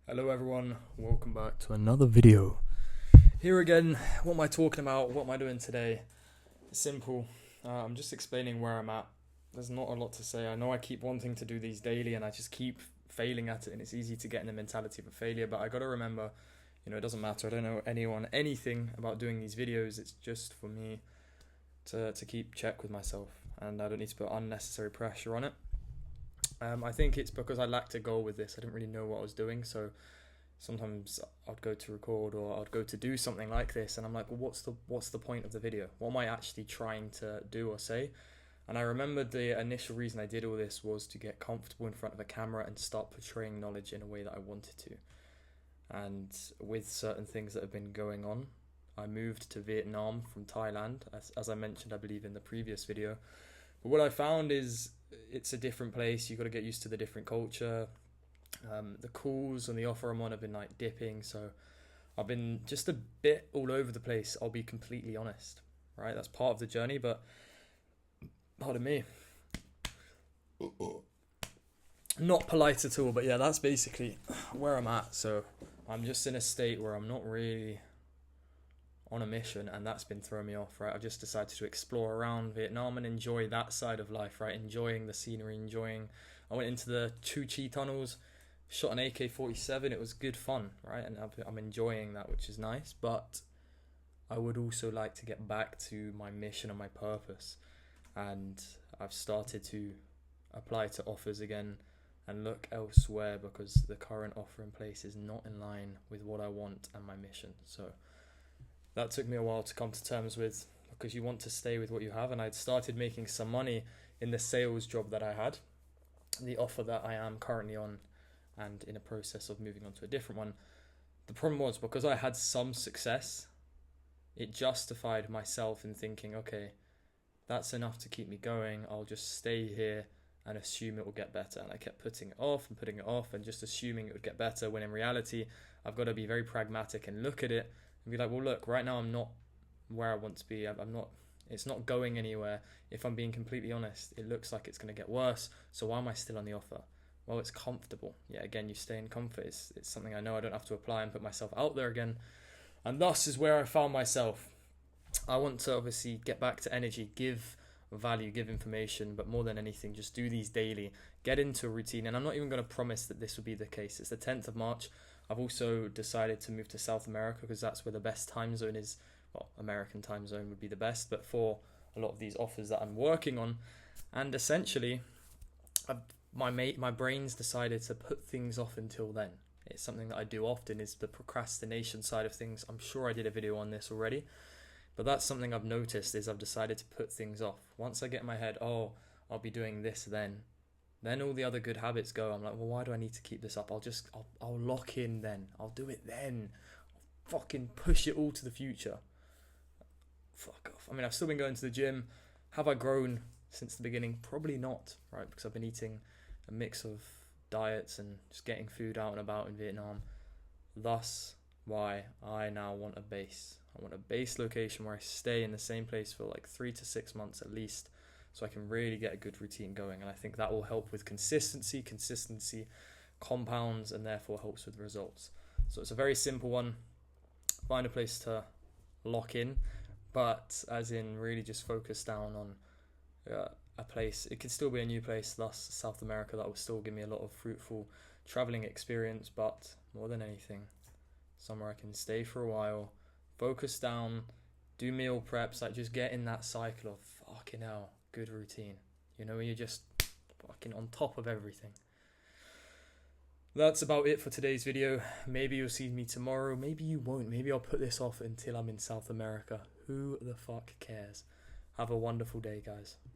Hello everyone, welcome back to another video. Here again, what am I talking about? What am I doing today? It's simple. I'm just explaining where I'm at. There's not a lot to say. I know I keep wanting to do these daily and I just keep failing at it, and it's easy to get in the mentality of a failure, but I gotta remember, it doesn't matter. I don't know anything about doing these videos. It's just for me to keep check with myself, and I don't need to put unnecessary pressure on it. I think it's because I lacked a goal with this. I didn't really know what I was doing, so sometimes I'd go to record or I'd go to do something like this, and I'm like, well, what's the point of the video? What am I actually trying to do or say? And I remembered the initial reason I did all this was to get comfortable in front of a camera and start portraying knowledge in a way that I wanted to. And with certain things that have been going on, I moved to Vietnam from Thailand, as I mentioned, I believe, in the previous video. But what I found is it's a different place. You've got to get used to the different culture. The calls and the offer I'm on have been like dipping, so I've been just a bit all over the place, I'll be completely honest, right? That's part of the journey, but pardon me, not polite at all, but yeah, that's basically where I'm at. So I'm just in a state where I'm not really on a mission, and that's been throwing me off, right? I've just decided to explore around Vietnam and enjoy that side of life, right? Enjoying the scenery, I went into the Chu Chi tunnels, shot an AK-47. It was good fun, right? And I'm enjoying that, which is nice, but I would also like to get back to my mission and my purpose. And I've started to apply to offers again and look elsewhere because the current offer in place is not in line with what I want and my mission. So that took me a while to come to terms with, because you want to stay with what you have. And I'd started making some money in the sales job that I had, the offer that I am currently on, and in a process of moving on to a different one. The problem was, because I had some success, it justified myself in thinking, okay, that's enough to keep me going. I'll just stay here and assume it will get better. And I kept putting it off and just assuming it would get better, when in reality, I've got to be very pragmatic and look at it and be like, well, look, right now I'm not where I want to be. It's not going anywhere. If I'm being completely honest, it looks like it's going to get worse. So why am I still on the offer? Well, it's comfortable. Yeah, again, you stay in comfort. It's something I know I don't have to apply and put myself out there again. And thus is where I found myself. I want to obviously get back to energy, give value, give information, but more than anything, just do these daily, get into a routine. And I'm not even going to promise that this will be the case. It's the 10th of March. I've also decided to move to South America because that's where the best time zone is. Well, American time zone would be the best, but for a lot of these offers that I'm working on. And essentially, my brain's decided to put things off until then. It's something that I do often, is the procrastination side of things. I'm sure I did a video on this already, but that's something I've noticed, is I've decided to put things off. Once I get in my head, oh, I'll be doing this then all the other good habits go. I'm like, well, why do I need to keep this up? I'll lock in then. I'll do it then. I'll fucking push it all to the future. Fuck off. I mean, I've still been going to the gym. Have I grown since the beginning? Probably not, right? Because I've been eating a mix of diets and just getting food out and about in Vietnam. Thus, why I now want a base. I want a base location where I stay in the same place for like 3 to 6 months at least, so I can really get a good routine going. And I think that will help with consistency. Consistency compounds and therefore helps with results. So it's a very simple one. Find a place to lock in, but as in really just focus down on a place. It could still be a new place, thus South America. That will still give me a lot of fruitful traveling experience, but more than anything, somewhere I can stay for a while, focus down, do meal preps, like just get in that cycle of fucking hell, good routine. When you're just fucking on top of everything. That's about it for today's video. Maybe you'll see me tomorrow, maybe you won't. Maybe I'll put this off until I'm in South America. Who the fuck cares? Have a wonderful day, guys.